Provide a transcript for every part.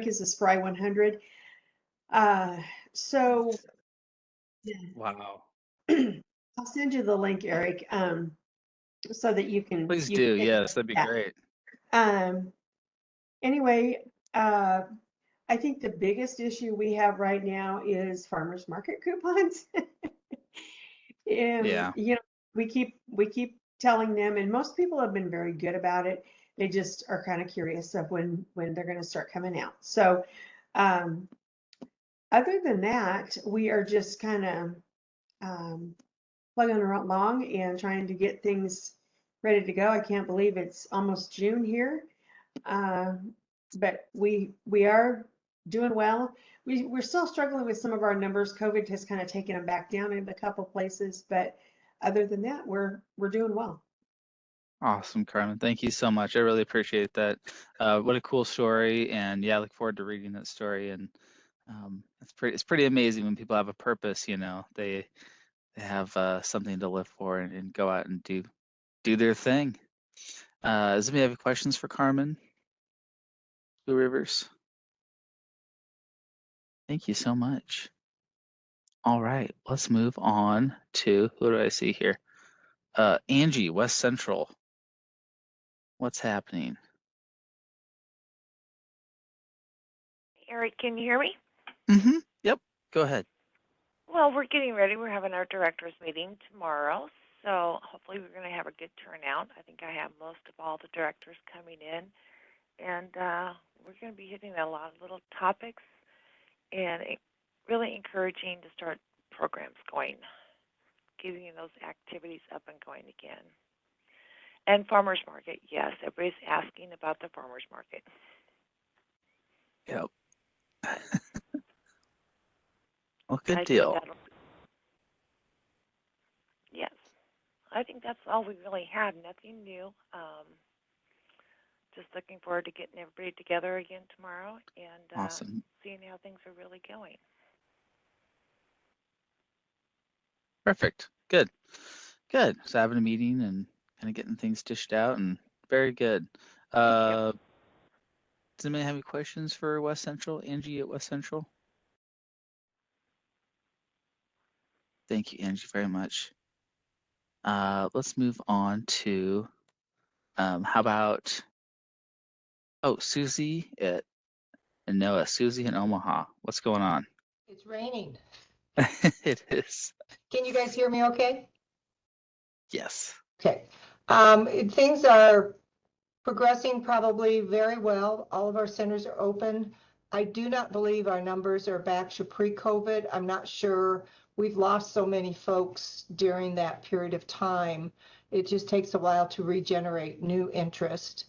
is the Spry 100. So Wow. I'll send you the link, Eric, so that Please you can do. take a Yes, look that'd be at great. that. Anyway, I think the biggest issue we have right now is farmers market coupons. And Yeah. we keep telling them, and most people have been very good about it. They just are kind of curious of when they're going to start coming out. So um, other than that, we are just kind of plugging along and trying to get things ready to go. I can't believe it's almost June here. Uh, but we are doing well. We're still struggling with some of our numbers. COVID has kind of taken them back down in a couple places, but other than that, we're doing well. Awesome, Carmen. Thank you so much. I really appreciate that. What a cool story. And yeah, I look forward to reading that story. And it's pretty amazing when people have a purpose, they have something to live for and go out and do their thing. Does anybody have questions for Carmen Blue Rivers? Thank you so much. All right, let's move on to, who do I see here? Angie, West Central. What's happening? Eric, can you hear me? Yep, go ahead. Well, we're getting ready. We're having our directors meeting tomorrow, so hopefully we're going to have a good turnout. I think I have most of all the directors coming in, and we're going to be hitting a lot of little topics and really encouraging to start programs going, getting those activities up and going again. And farmers market, yes, everybody's asking about the farmers market. Yep. Well, good deal. Yes. I think that's all we really had. Nothing new. Just looking forward to getting everybody together again tomorrow and Awesome. seeing how things are really going. Perfect. Good. Good. So having a meeting and kind of getting things dished out, and very good. Does anybody have any questions for West Central? Angie at West Central? Thank you, Angie, very much. Let's move on to, how about, Susie and Noah. Susie in Omaha. What's going on? It's raining. It is. Can you guys hear me okay? Yes. Okay. Things are progressing probably very well. All of our centers are open. I do not believe our numbers are back to pre-COVID. I'm not sure. We've lost so many folks during that period of time. It just takes a while to regenerate new interest.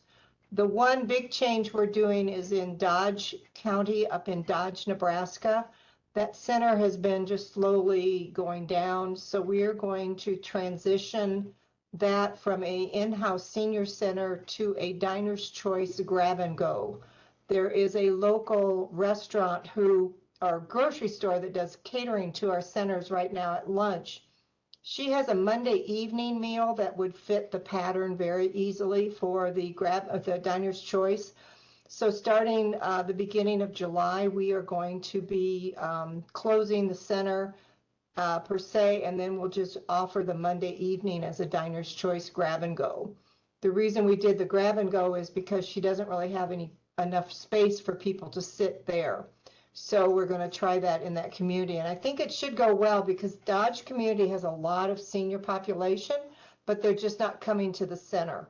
The one big change we're doing is in Dodge County, up in Dodge, Nebraska. That center has been just slowly going down. So we are going to transition that from a in-house senior center to a Diner's Choice grab and go. There is a local restaurant or grocery store that does catering to our centers right now at lunch. She has a Monday evening meal that would fit the pattern very easily for the Diner's Choice. So starting the beginning of July, we are going to be closing the center per se, and then we'll just offer the Monday evening as a Diner's Choice grab and go. The reason we did the grab and go is because she doesn't really have enough space for people to sit there. So we're going to try that in that community. And I think it should go well because Dodge community has a lot of senior population, but they're just not coming to the center.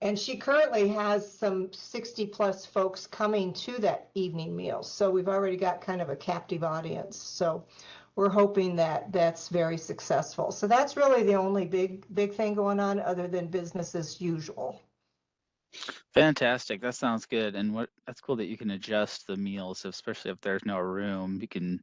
And she currently has some 60 plus folks coming to that evening meal. So we've already got kind of a captive audience. So we're hoping that that's very successful. So that's really the only big thing going on other than business as usual. Fantastic. That sounds good. And that's cool that you can adjust the meals, especially if there's no room. You can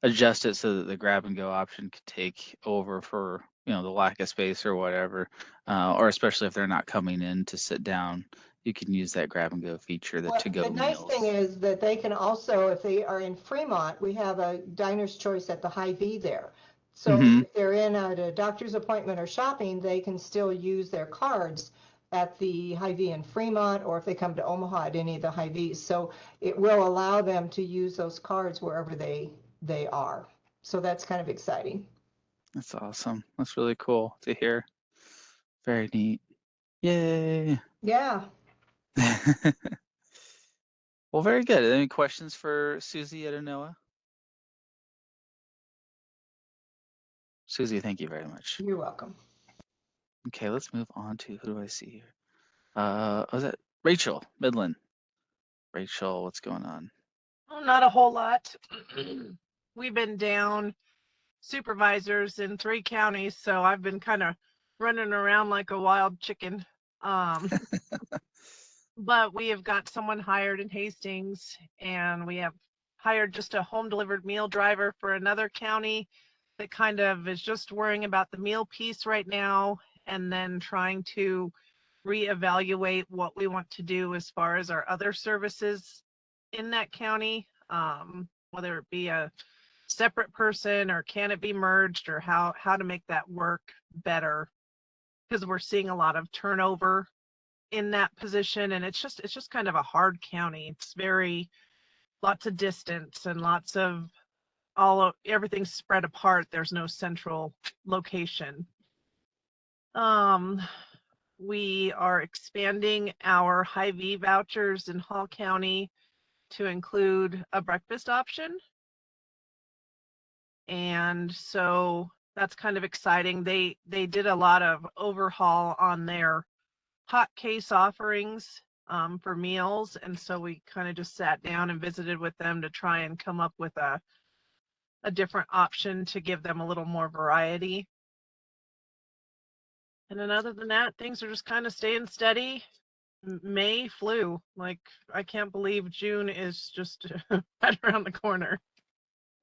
adjust it so that the grab and go option could take over for, the lack of space or whatever. Or especially if they're not coming in to sit down, you can use that grab and go feature, the to-go meals. The nice thing is that they can also, if they are in Fremont, we have a Diner's Choice at the Hy-Vee there. So if they're in at a doctor's appointment or shopping, they can still use their cards at the Hy-Vee in Fremont, or if they come to Omaha at any of the Hy-Vees. So it will allow them to use those cards wherever they are. So that's kind of exciting. That's awesome. That's really cool to hear. Very neat. Yay. Yeah. Well, very good. Any questions for Susie at Anoa? Susie, thank you very much. You're welcome. Okay, let's move on to, who do I see here? Was that Rachel Midland? Rachel, what's going on? Oh, not a whole lot. We've been down supervisors in 3 counties, so I've been kind of running around like a wild chicken. But we have got someone hired in Hastings, and we have hired just a home delivered meal driver for another county that kind of is just worrying about the meal piece right now, and then trying to reevaluate what we want to do as far as our other services in that county, whether it be a separate person or can it be merged, or how to make that work better, because we're seeing a lot of turnover in that position, and it's just kind of a hard county. It's very lots of distance and lots of everything's spread apart. There's no central location. We are expanding our Hy-Vee vouchers in Hall County to include a breakfast option. And so that's kind of exciting. They did a lot of overhaul on their hot case offerings for meals. And so we kind of just sat down and visited with them to try and come up with a different option to give them a little more variety. And then other than that, things are just kind of staying steady. May flew. Like, I can't believe June is just right around the corner.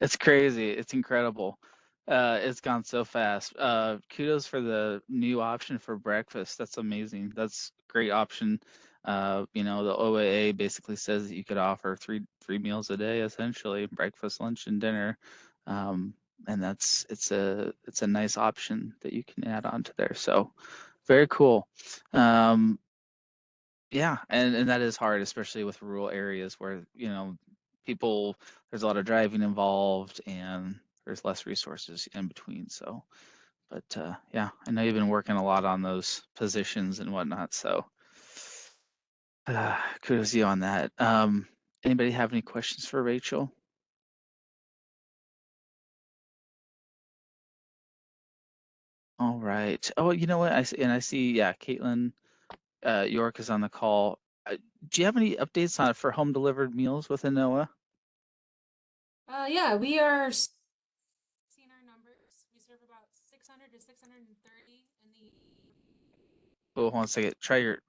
It's crazy. It's incredible. It's gone so fast. Kudos for the new option for breakfast. That's amazing. That's a great option. You know, the OAA basically says that you could offer three meals a day, essentially, breakfast, lunch, and dinner. And it's a nice option that you can add on to there. So very cool. Yeah, and that is hard, especially with rural areas where, you know, there's a lot of driving involved and there's less resources in between. So, but yeah, I know you've been working a lot on those positions and whatnot. So kudos to you on that. Anybody have any questions for Rachel? All right. Oh, you know what? I see. Yeah, Caitlin York is on the call. Do you have any updates on for home delivered meals with Anoa? Yeah, we are seeing our numbers. We serve about 600 to 630 in the. Oh, hold on a second. Try your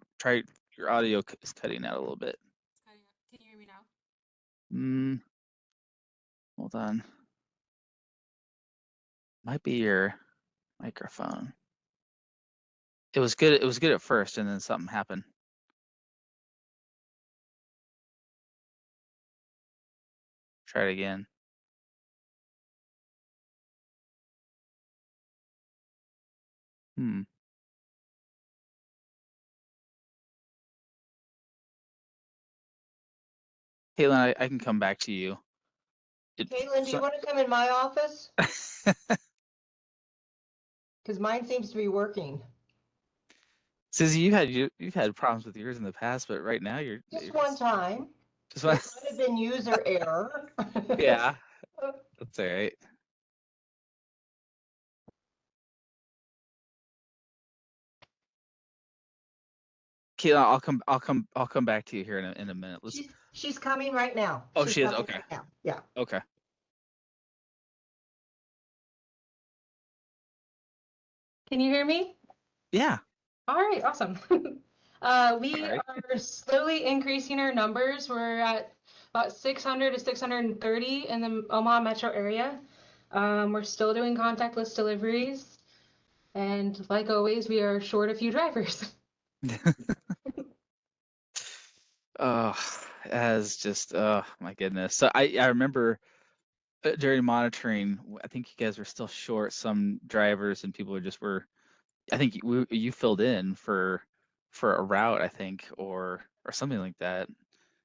audio is cutting out a little bit. Can you hear me now? Hold on. Might be your microphone. It was good. It was good at first, and then something happened. Try it again. Caitlin, I can come back to you. Caitlin, do you want to come in my office? Because mine seems to be working. Susie, you've had problems with yours in the past, but right now you're Just one time. Just one. It might have been user error. Yeah, that's all right. Caitlin, I'll come back to you here in a minute. She's coming right now. Oh, She's she is? coming Okay. right now. Yeah. Okay. Can you hear me? Yeah. All right, awesome. We All right. are slowly increasing our numbers. We're at about 600 to 630 in the Omaha metro area. We're still doing contactless deliveries. And like always, we are short a few drivers. Oh, as just my goodness. So I remember during monitoring, I think you guys were still short some drivers, and people were I think you filled in for for a route, I think, or something like that, if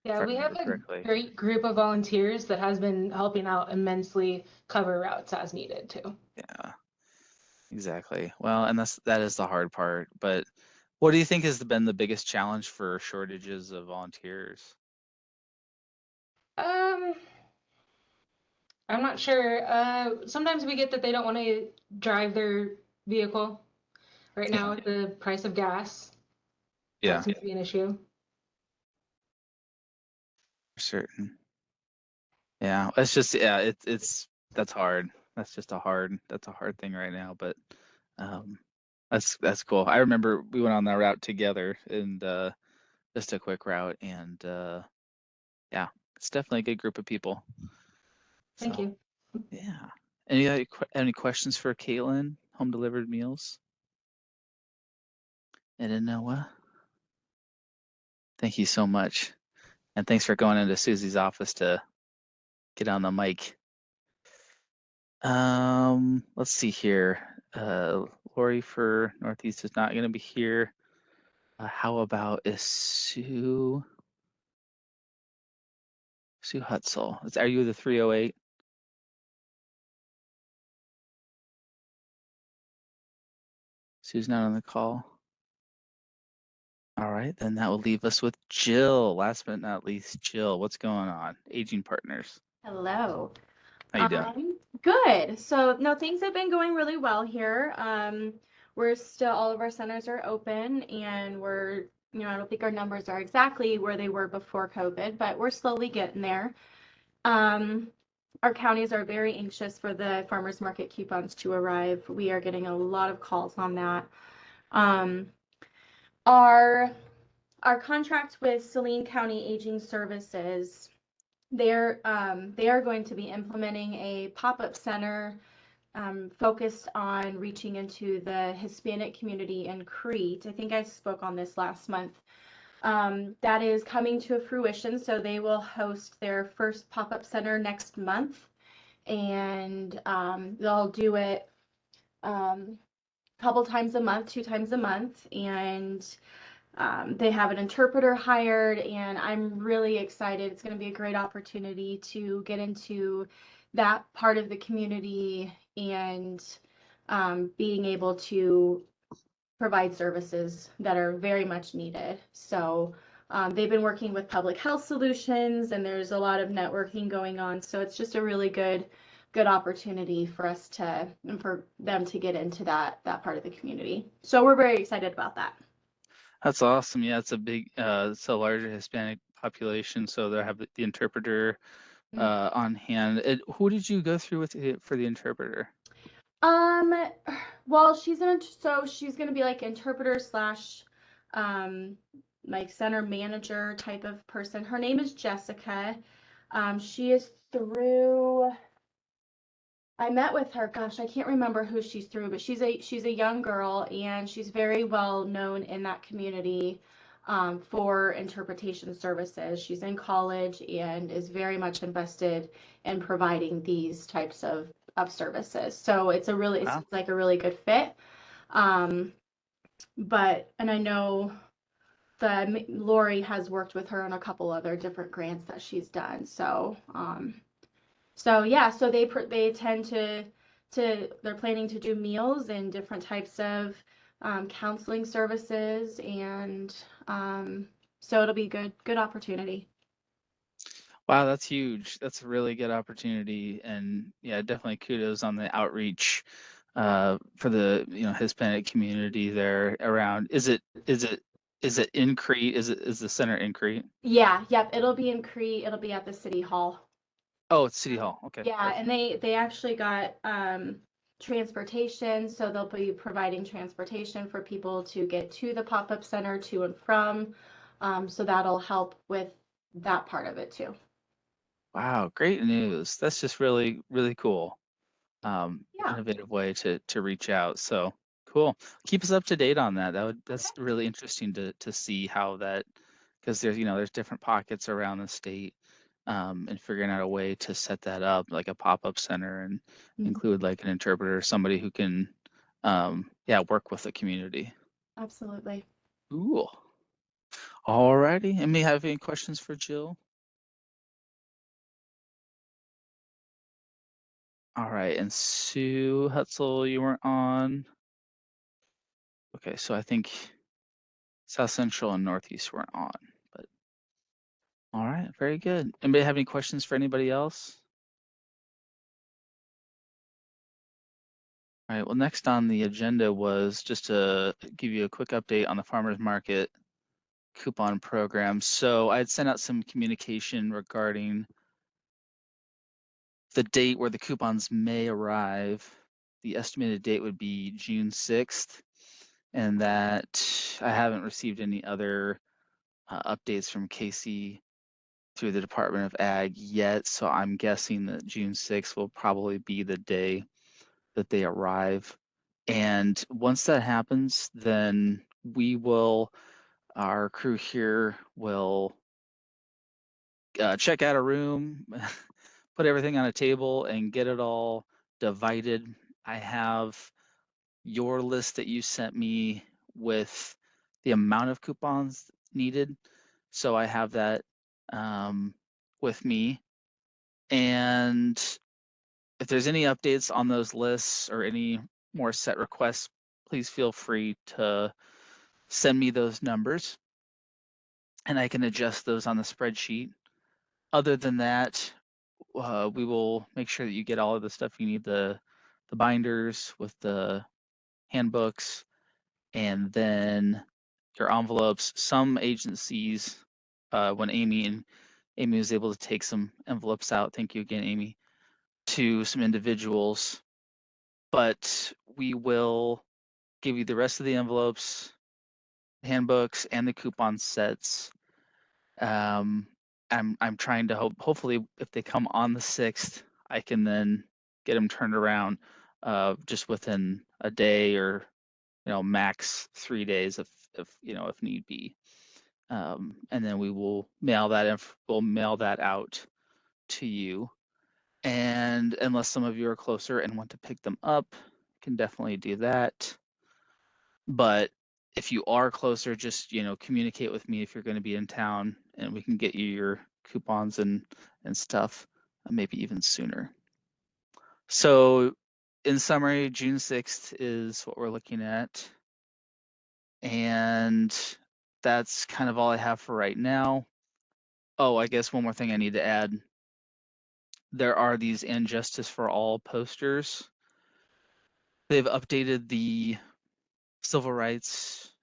Yeah, I we have remember a correctly. great group of volunteers that has been helping out immensely cover routes as needed too. Yeah, exactly. Well, and that is the hard part. But what do you think has been the biggest challenge for shortages of volunteers? Um, I'm not sure. Sometimes we get that they don't want to drive their vehicle right Yeah. now with the price of gas. Yeah, That seems to be an issue. for certain. Yeah, it's just it's that's hard. That's a hard thing right now. But um, that's cool. I remember we went on that route together, and just a quick route, and yeah, it's definitely a good group of people. Thank So you. yeah. Any questions for Caitlin? Home delivered meals. And Noah, thank you so much, and thanks for going into Susie's office to get on the mic. Let's see here. Lori for Northeast is not going to be here. How about is Sue Hutzel? Are you the 308? Sue's not on the call. All right, then that will leave us with Jill. Last but not least, Jill, what's going on? Aging Partners. Hello. How you doing? Good. So no, things have been going really well here. We're still, all of our centers are open and we're, I don't think our numbers are exactly where they were before COVID, but we're slowly getting there. Our counties are very anxious for the farmers market coupons to arrive. We are getting a lot of calls on that. Um, our contract with Saline County Aging Services, they are going to be implementing a pop-up center focused on reaching into the Hispanic community in Crete. I think I spoke on this last month. That is coming to fruition. So they will host their first pop-up center next month, and they'll do it a couple times a month, 2 times a month, and they have an interpreter hired, and I'm really excited. It's going to be a great opportunity to get into that part of the community and being able to provide services that are very much needed. So they've been working with Public Health Solutions, and there's a lot of networking going on. So it's just a really good opportunity for us to, and for them to get into that part of the community. So we're very excited about that. That's awesome. Yeah, it's a big, it's a larger Hispanic population, so they have the interpreter on hand. Who did you go through with for the interpreter? Well, she's gonna be like interpreter slash, like center manager type of person. Her name is Jessica. She is through. I met with her. Gosh, I can't remember who she's through, but she's a young girl, and she's very well known in that community for interpretation services. She's in college and is very much invested in providing these types of services. So it Wow. seems like a really good fit. And I know that Lori has worked with her on a couple other different grants that she's done. So yeah, so they tend to they're planning to do meals and different types of counseling services, and so it'll be good opportunity. Wow, that's huge. That's a really good opportunity, and yeah, definitely kudos on the outreach for the Hispanic community there around. Is it in Crete? Is the center in Crete? Yeah, yep, it'll be in Crete. It'll be at the city hall. Oh, it's City Hall. Okay. Yeah, Perfect. and they actually got transportation, so they'll be providing transportation for people to get to the pop-up center to and from. So that'll help with that part of it too. Wow, great news. That's just really, really cool. Yeah. Innovative way to reach out. So cool. Keep us up to date on that. That's really interesting to see how that, because there's different pockets around the state, and figuring out a way to set that up like a pop-up center and include like an interpreter, somebody who can work with the community. Absolutely. Cool. Alrighty. Anybody have any questions for Jill? All right, and Sue Hutzel, you weren't on. Okay, so I think South Central and Northeast weren't on, but all right, very good. Anybody have any questions for anybody else? All right, well, next on the agenda was just to give you a quick update on the farmers market coupon program. So I had sent out some communication regarding the date where the coupons may arrive. The estimated date would be June 6th, and that I haven't received any other updates from Casey through the Department of Ag yet. So I'm guessing that June 6th will probably be the day that they arrive. And once that happens, then our crew here will check out a room, put everything on a table, and get it all divided. I have your list that you sent me with the amount of coupons needed. So I have that with me. And if there's any updates on those lists or any more set requests, please feel free to send me those numbers and I can adjust those on the spreadsheet. Other than that, we will make sure that you get all of the stuff you need, the binders with the handbooks, and then your envelopes. Some agencies, when Amy was able to take some envelopes out, thank you again, Amy, to some individuals, but we will give you the rest of the envelopes, handbooks, and the coupon sets. I'm trying to hopefully if they come on the 6th, I can then get them turned around just within a day or max 3 days if need be. And then we will mail that out to you. And unless some of you are closer and want to pick them up, can definitely do that. But if you are closer, just communicate with me if you're going to be in town, and we can get you your coupons and stuff, maybe even sooner. So in summary, June 6th is what we're looking at. And that's kind of all I have for right now. Oh, I guess one more thing I need to add. There are these "And Justice for All" posters. They've updated the civil rights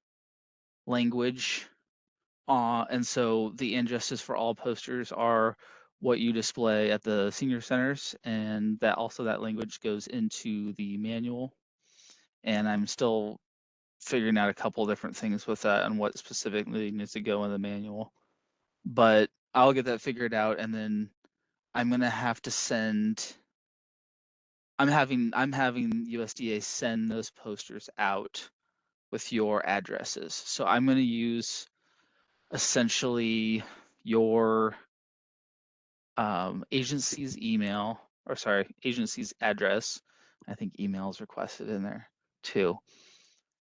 language, and so the "And Justice for All" posters are what you display at the senior centers, and that language goes into the manual. And I'm still figuring out a couple different things with that and what specifically needs to go in the manual. But I'll get that figured out, and then I'm gonna have to send. I'm having USDA send those posters out with your addresses. So I'm gonna use essentially your agency's agency's address. I think email is requested in there too.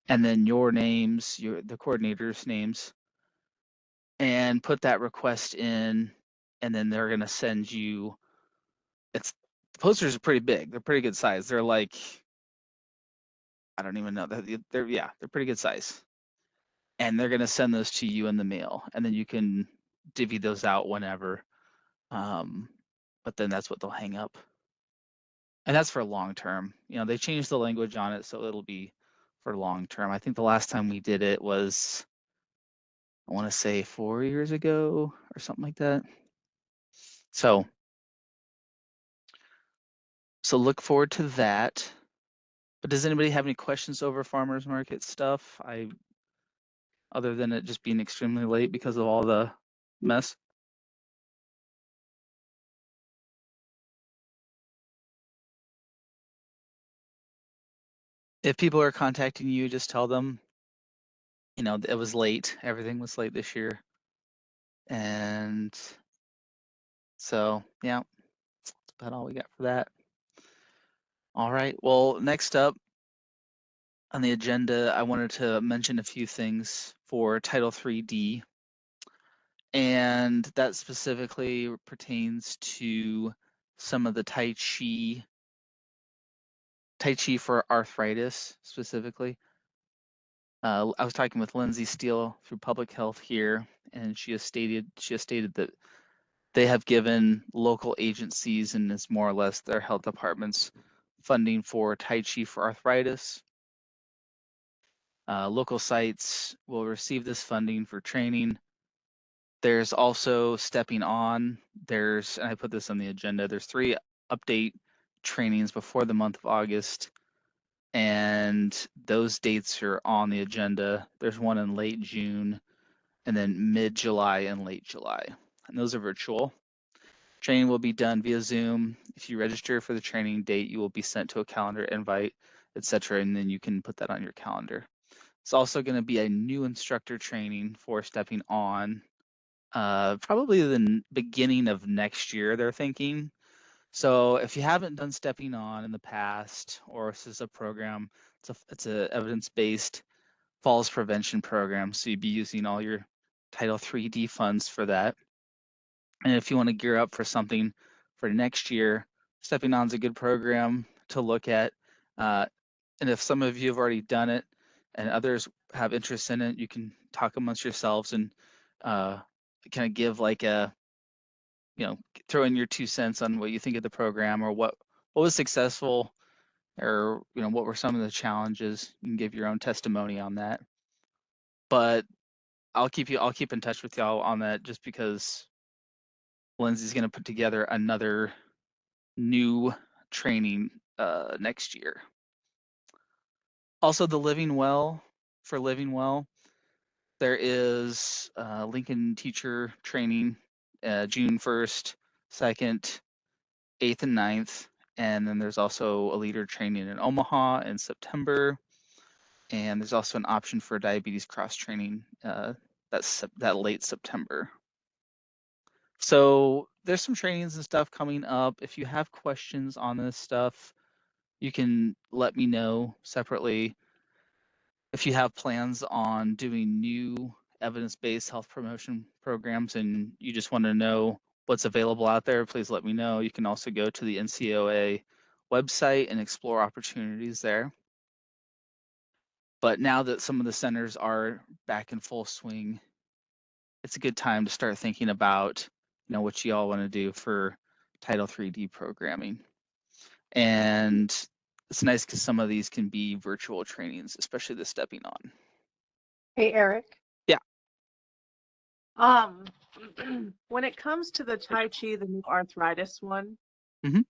And then your names, the coordinators' names, and put that request in, and then they're gonna send you. The posters are pretty big. They're pretty good size. They're like, I don't even know. They're pretty good size. And they're gonna send those to you in the mail, and then you can divvy those out whenever. But then that's what they'll hang up. And that's for long term. They changed the language on it, so it'll be for long term. I think the last time we did it was, I want to say 4 years ago or something like that. So look forward to that. But does anybody have any questions over farmers market stuff? Other than it just being extremely late because of all the mess? If people are contacting you, just tell them, it was late. Everything was late this year. And so, yeah, that's about all we got for that. All right. Well, next up on the agenda, I wanted to mention a few things for Title 3D. And that specifically pertains to some of the Tai Chi for arthritis specifically. I was talking with Lindsay Steele through Public Health here, and she has stated that they have given local agencies, and it's more or less their health departments, funding for Tai Chi for arthritis. Local sites will receive this funding for training. There's also Stepping On. And I put this on the agenda, there's 3 update trainings before the month of August, and those dates are on the agenda. There's one in late June, and then mid-July and late July. And those are virtual. Training will be done via Zoom. If you register for the training date, you will be sent to a calendar invite, etc., and then you can put that on your calendar. It's also going to be a new instructor training for Stepping On, probably the beginning of next year, they're thinking. So if you haven't done Stepping On in the past, or this is a program, it's a evidence-based falls prevention program, so you'd be using all your Title III funds for that. And if you want to gear up for something for next year, Stepping On is a good program to look at. And if some of you have already done it and others have interest in it, you can talk amongst yourselves and kind of give like a, throw in your 2 cents on what you think of the program, or what was successful, or what were some of the challenges. You can give your own testimony on that. But I'll keep in touch with y'all on that, just because Lindsay's going to put together another new training next year. Also, the Living Well, there is Lincoln teacher training June 1st, 2nd, 8th, and 9th. And then there's also a leader training in Omaha in September. And there's also an option for diabetes cross training that late September. So there's some trainings and stuff coming up. If you have questions on this stuff, you can let me know separately. If you have plans on doing new evidence-based health promotion programs and you just want to know what's available out there, please let me know. You can also go to the NCOA website and explore opportunities there. But now that some of the centers are back in full swing, it's a good time to start thinking about, what you all want to do for Title III programming. And it's nice because some of these can be virtual trainings, especially the Stepping On. Hey, Eric. Yeah. When it comes to the Tai Chi, the new arthritis one, Mhm.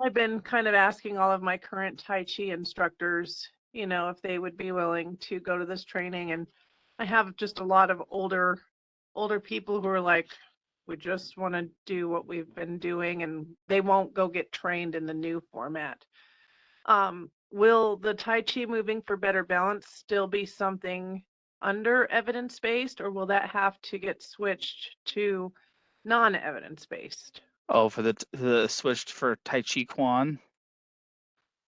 I've been kind of asking all of my current Tai Chi instructors, if they would be willing to go to this training. And I have just a lot of older people who are like, we just want to do what we've been doing, and they won't go get trained in the new format. Will the Tai Chi Moving for Better Balance still be something under evidence-based, or will that have to get switched to non-evidence-based? Oh, for the switched for Tai Chi Quan?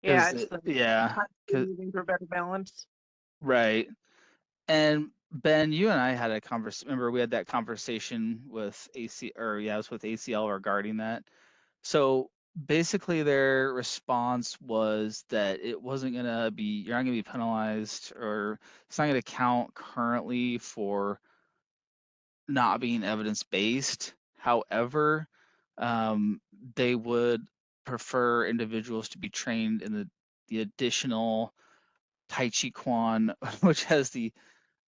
Yeah, it's the yeah, Tai Chi Moving for Better Balance. right. And Ben, you and I had a conversation. Remember, we had that conversation with it was with ACL regarding that. So basically, their response was that it wasn't you're not going to be penalized, or it's not going to count currently for not being evidence-based. However, they would prefer individuals to be trained in the additional Tai Chi Quan, which has the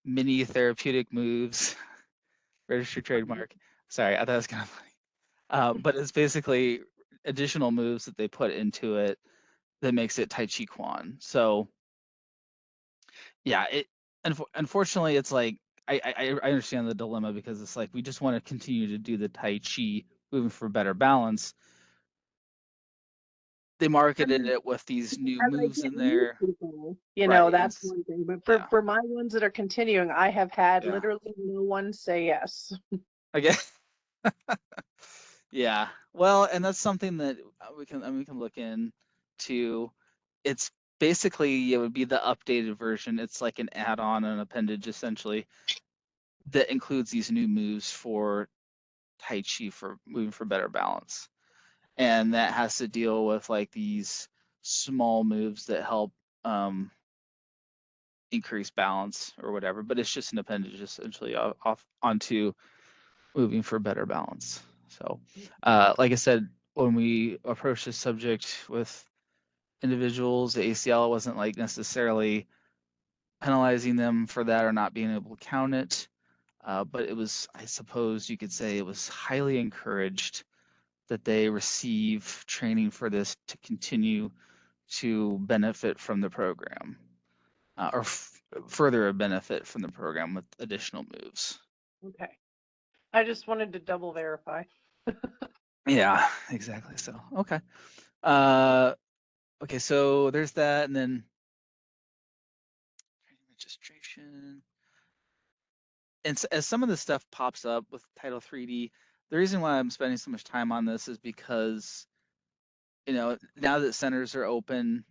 mini therapeutic moves, registered trademark. Sorry, I thought it was kind of funny. But it's basically additional moves that they put into it that makes it Tai Chi Quan. So yeah, unfortunately, it's like I understand the dilemma, because it's like we just want to continue to do the Tai Chi Moving for Better Balance. They marketed it with these new moves in there. People, Right, that's one thing. But for my ones that are continuing, I have had literally no one say yes. I guess. Yeah. Well, and that's something that we can look into. It's basically, it would be the updated version. It's like an add-on, an appendage, essentially. that includes these new moves for Tai Chi, for moving for better balance. And that has to deal with like these small moves that help increase balance or whatever, but it's just an appendage essentially off onto moving for better balance. So, like I said, when we approached this subject with individuals, the ACL wasn't like necessarily penalizing them for that or not being able to count it. But it was, I suppose you could say, it was highly encouraged that they receive training for this to continue to benefit from the program, or further benefit from the program with additional moves. Okay. I just wanted to double verify. Yeah, exactly. So, okay. Okay, so there's that, and then registration. And as some of this stuff pops up with Title 3D, the reason why I'm spending so much time on this is because, now that centers are open,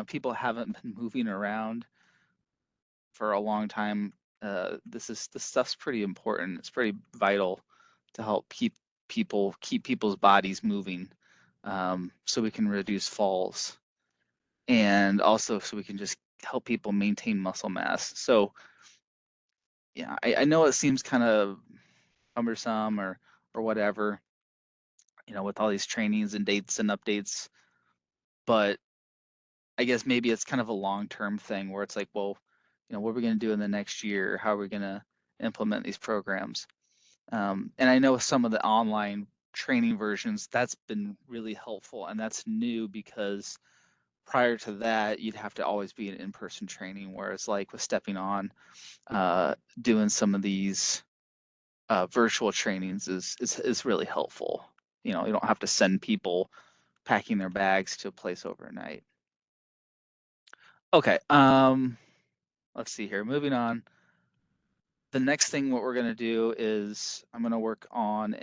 people haven't been moving around for a long time. This stuff's pretty important. It's pretty vital to help keep people's bodies moving, so we can reduce falls, and also so we can just help people maintain muscle mass. So yeah, I know it seems kind of cumbersome or whatever, with all these trainings and dates and updates, but I guess maybe it's kind of a long-term thing where it's like, well, what are we going to do in the next year? How are we going to implement these programs? And I know some of the online training versions, that's been really helpful, and that's new because prior to that, you'd have to always be in in-person training, whereas like with Stepping On, doing some of these virtual trainings is really helpful. You don't have to send people packing their bags to a place overnight. Okay, let's see here. Moving on. The next thing what we're gonna do is I'm gonna work on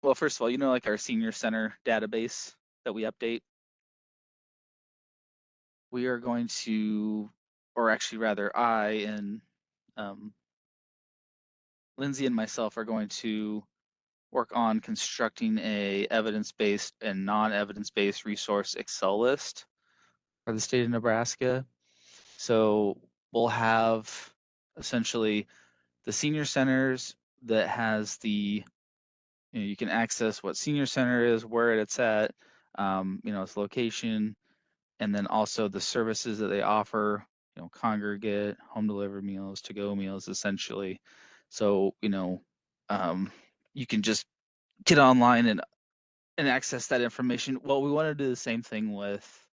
well, first of all, like our senior center database that we update. We are going to, or actually rather I and Lindsay and myself are going to work on constructing a evidence-based and non-evidence-based resource Excel list for the state of Nebraska. So we'll have essentially the senior centers that has the, you can access what senior center is, where it's at, its location, and then also the services that they offer, congregate, home delivered meals, to-go meals, essentially. So, you can just get online and access that information. Well, we want to do the same thing with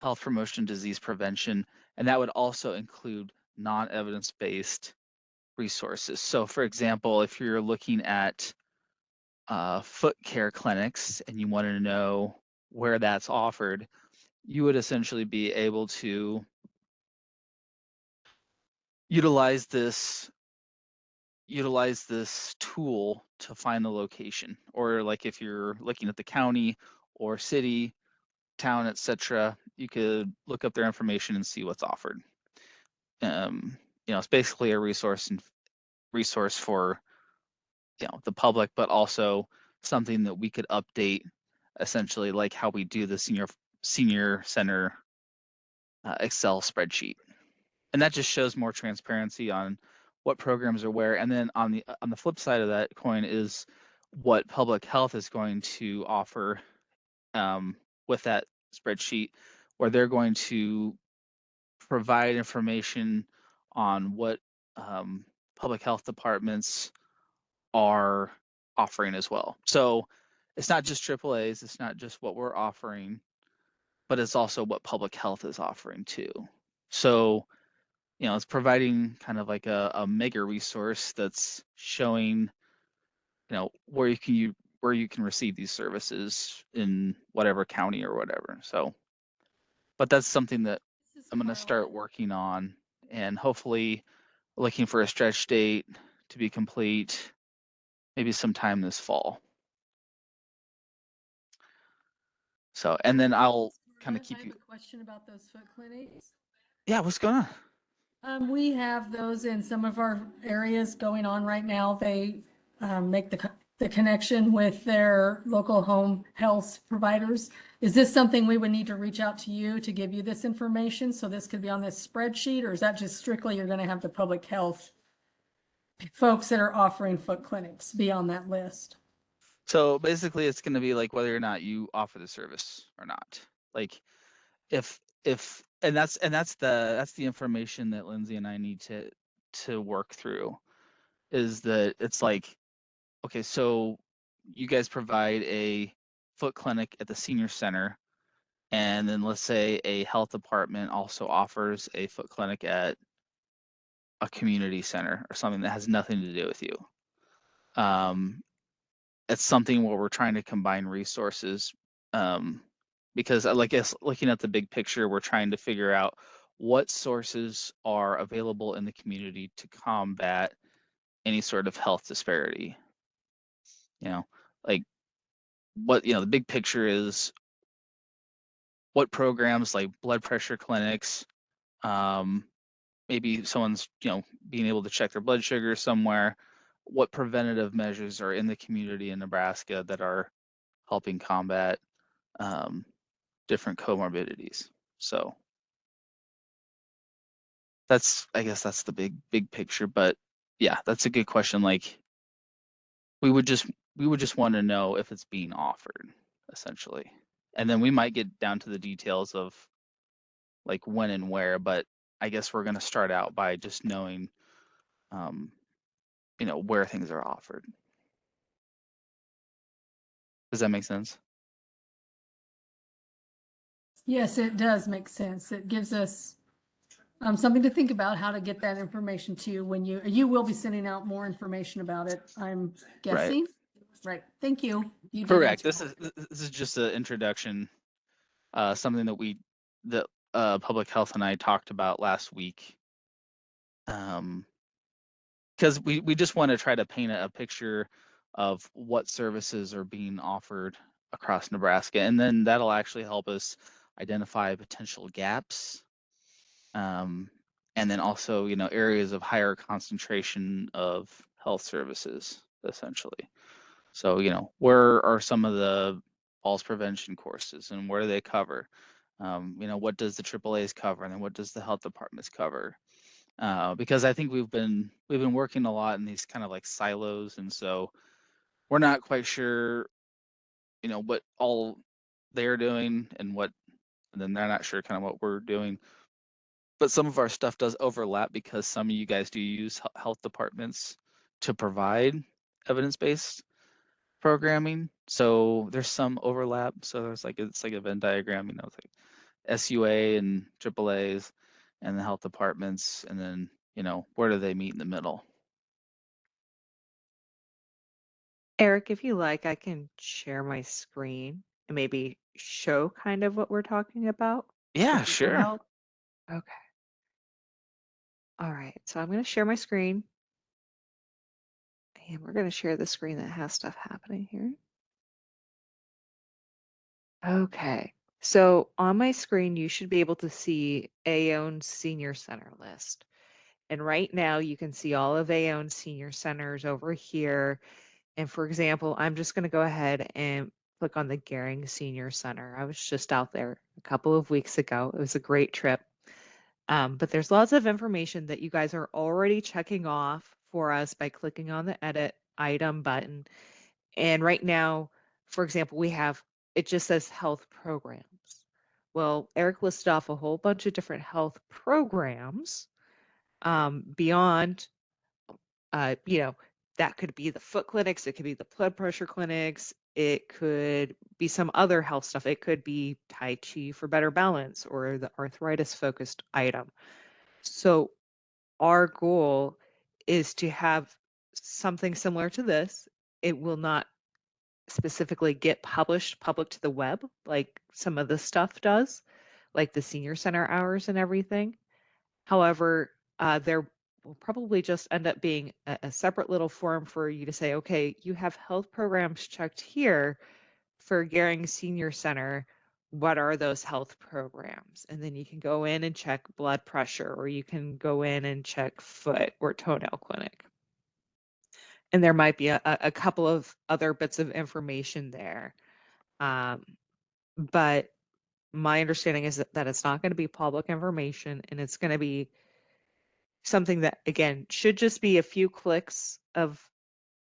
health promotion, disease prevention, and that would also include non-evidence-based resources. So for example, if you're looking at foot care clinics and you want to know where that's offered, you would essentially be able to utilize this tool to find the location. Or like if you're looking at the county or city, town, etc., you could look up their information and see what's offered. It's basically a resource for the public, but also something that we could update, essentially like how we do the senior center Excel spreadsheet, and that just shows more transparency on what programs are where. And then on the flip side of that coin is what public health is going to offer with that spreadsheet, where they're going to provide information on what public health departments are offering as well. So it's not just AAAs, it's not just what we're offering, but it's also what public health is offering too. So, it's providing kind of like a mega resource that's showing, where you can receive these services in whatever county or whatever. So, but that's something that I'm going to start working on, and hopefully looking for a stretch date to be complete, maybe sometime this fall. So, and then I'll kind of keep you. I have a question about those foot clinics. Yeah, what's going on? We have those in some of our areas going on right now. They make the connection with their local home health providers. Is this something we would need to reach out to you to give you this information? So this could be on this spreadsheet, or is that just strictly you're going to have the public health folks that are offering foot clinics be on that list? So basically, it's going to be like whether or not you offer the service or not. Like if and that's the information that Lindsay and I need to work through, is that it's like, okay, so you guys provide a foot clinic at the senior center, and then let's say a health department also offers a foot clinic at a community center or something that has nothing to do with you. It's something where we're trying to combine resources, because I guess looking at the big picture, we're trying to figure out what sources are available in the community to combat any sort of health disparity. Like the big picture is what programs like blood pressure clinics, maybe someone's being able to check their blood sugar somewhere, what preventative measures are in the community in Nebraska that are helping combat different comorbidities. So I guess that's the big picture. But yeah, that's a good question. Like we would just want to know if it's being offered, essentially. And then we might get down to the details of like when and where, but I guess we're going to start out by just knowing where things are offered. Does that make sense? Yes, it does make sense. It gives us something to think about, how to get that information to you when you will be sending out more information about it, I'm guessing. Right. Thank you. You did Correct. answer. This is just an introduction, something that Public Health and I talked about last week. Because we just want to try to paint a picture of what services are being offered across Nebraska, and then that'll actually help us identify potential gaps, and then also areas of higher concentration of health services, essentially. So where are some of the falls prevention courses, and where do they cover? What does the AAA's cover, and then what does the health departments cover? Because I think we've been working a lot in these kind of like silos, and so we're not quite sure, what all they're doing and then they're not sure kind of what we're doing. But some of our stuff does overlap because some of you guys do use health departments to provide evidence-based programming. So there's some overlap. So it's like a Venn diagram, it's like SUA and AAA's and the health departments, and then where do they meet in the middle? Eric, if you like, I can share my screen and maybe show kind of what we're talking about. Yeah, if that sure. help. Okay. All right. So I'm going to share my screen. And we're going to share the screen that has stuff happening here. Okay. So on my screen, you should be able to see AON Senior Center list. And right now you can see all of AON Senior Centers over here. And for example, I'm just going to go ahead and click on the Gering Senior Center. I was just out there a couple of weeks ago. It was a great trip. But there's lots of information that you guys are already checking off for us by clicking on the Edit Item button. And right now, for example, it just says health programs. Well, Eric listed off a whole bunch of different health programs beyond, that could be the foot clinics, it could be the blood pressure clinics, it could be some other health stuff. It could be Tai Chi for better balance or the arthritis focused item. So our goal is to have something similar to this. It will not specifically get published public to the web like some of this stuff does, like the senior center hours and everything. However, there will probably just end up being a separate little form for you to say, okay, you have health programs checked here for Gering Senior Center. what are those health programs? And then you can go in and check blood pressure, or you can go in and check foot or toenail clinic. And there might be a couple of other bits of information there. But my understanding is that it's not going to be public information, and it's going to be something that, again, should just be a few clicks of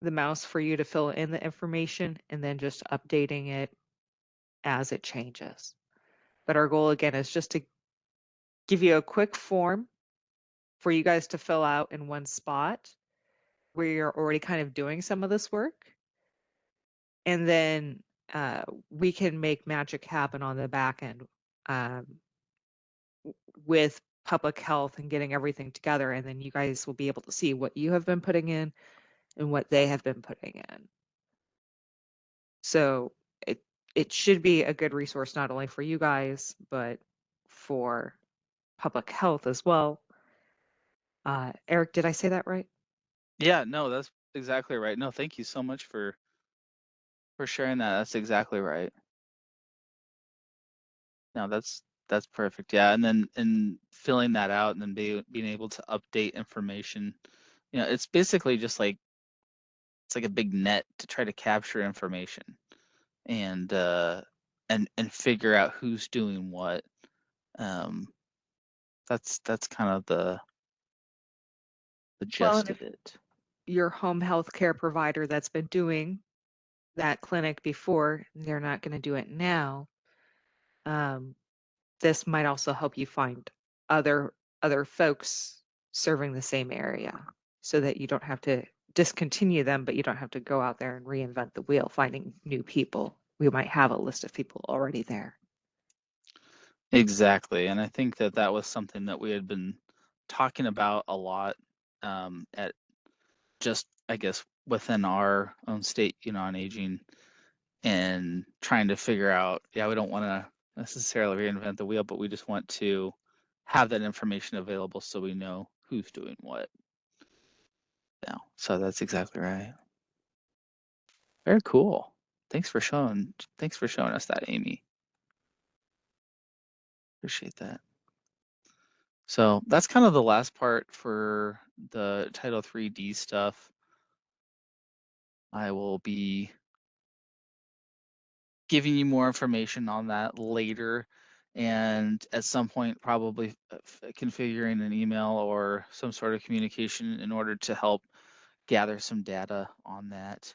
the mouse for you to fill in the information and then just updating it as it changes. But our goal, again, is just to give you a quick form for you guys to fill out in one spot where you're already kind of doing some of this work. And then we can make magic happen on the back end with public health and getting everything together. And then you guys will be able to see what you have been putting in and what they have been putting in. So it should be a good resource, not only for you guys, but for public health as well. Eric, did I say that right? Yeah, no, that's exactly right. No, thank you so much for sharing that. That's exactly right. No, that's perfect. Yeah, and then filling that out and then being able to update information. You know, it's basically just like it's like a big net to try to capture information and figure out who's doing what. That's kind of the Well, gist and of if it. your home health care provider that's been doing that clinic before, they're not going to do it now. This might also help you find other folks serving the same area, so that you don't have to discontinue them, but you don't have to go out there and reinvent the wheel finding new people. We might have a list of people already there. Exactly, and I think that was something that we had been talking about a lot at just, I guess, within our own state, on aging, and trying to figure out, yeah, we don't want to necessarily reinvent the wheel, but we just want to have that information available so we know who's doing what. Yeah, so that's exactly right. Very cool. Thanks for showing us that, Amy. Appreciate that. So that's kind of the last part for the Title 3D stuff. I will be giving you more information on that later, and at some point probably configuring an email or some sort of communication in order to help gather some data on that.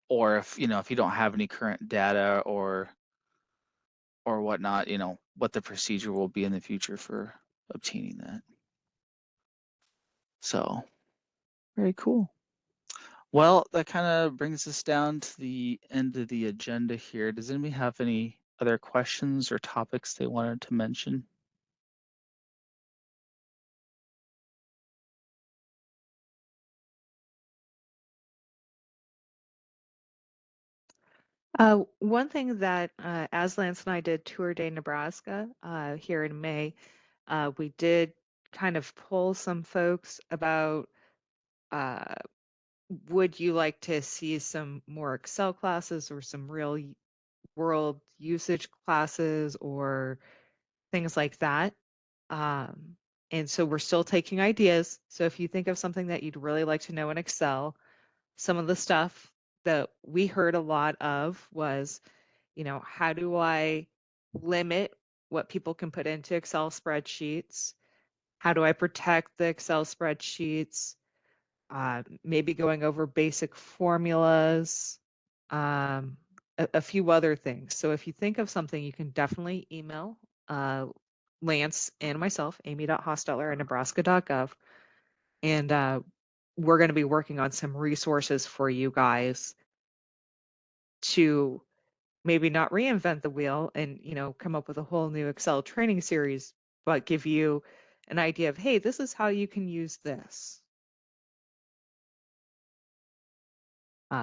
Or if you don't have any current data or whatnot, what the procedure will be in the future for obtaining that. So very cool. Well, that kind of brings us down to the end of the agenda here. Does anybody have any other questions or topics they wanted to mention? One thing that as Lance and I did Tour de Nebraska here in May, we did kind of poll some folks about would you like to see some more Excel classes or some real world usage classes or things like that. And so we're still taking ideas. So if you think of something that you'd really like to know in Excel, some of the stuff that we heard a lot of was, how do I limit what people can put into Excel spreadsheets? How do I protect the Excel spreadsheets? Maybe going over basic formulas, a few other things. So if you think of something, you can definitely email Lance and myself, amy.hosteller@nebraska.gov. And we're going to be working on some resources for you guys to maybe not reinvent the wheel and, come up with a whole new Excel training series, but give you an idea of, hey, this is how you can use this.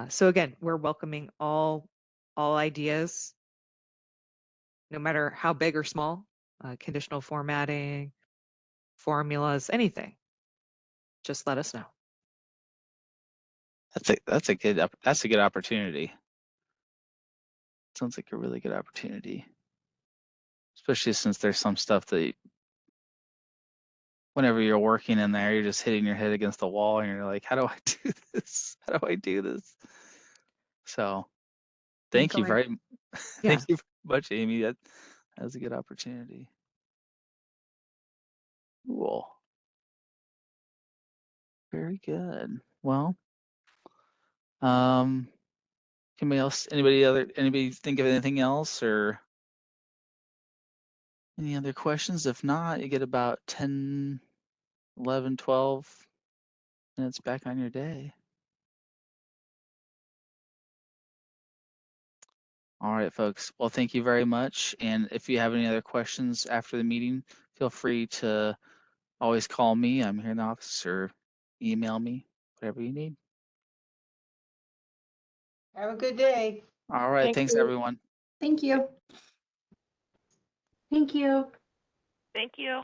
So again, we're welcoming all ideas, no matter how big or small, conditional formatting, formulas, anything. Just let us know. That's a good opportunity. Sounds like a really good opportunity, especially since there's some stuff that whenever you're working in there, you're just hitting your head against the wall and you're like, how do I do this? How do I do this? So thank you Definitely. very Yeah. thank you very much, Amy. That was a good opportunity. Cool. Very good. Well, anybody think of anything else or any other questions? If not, you get about 10, 11, 12 minutes back on your day. All right, folks. Well, thank you very much. And if you have any other questions after the meeting, feel free to always call me. I'm here in the office, or email me, whatever you need. Have a good day. All right. Thank Thanks, you. everyone. Thank you. Thank you. Thank you.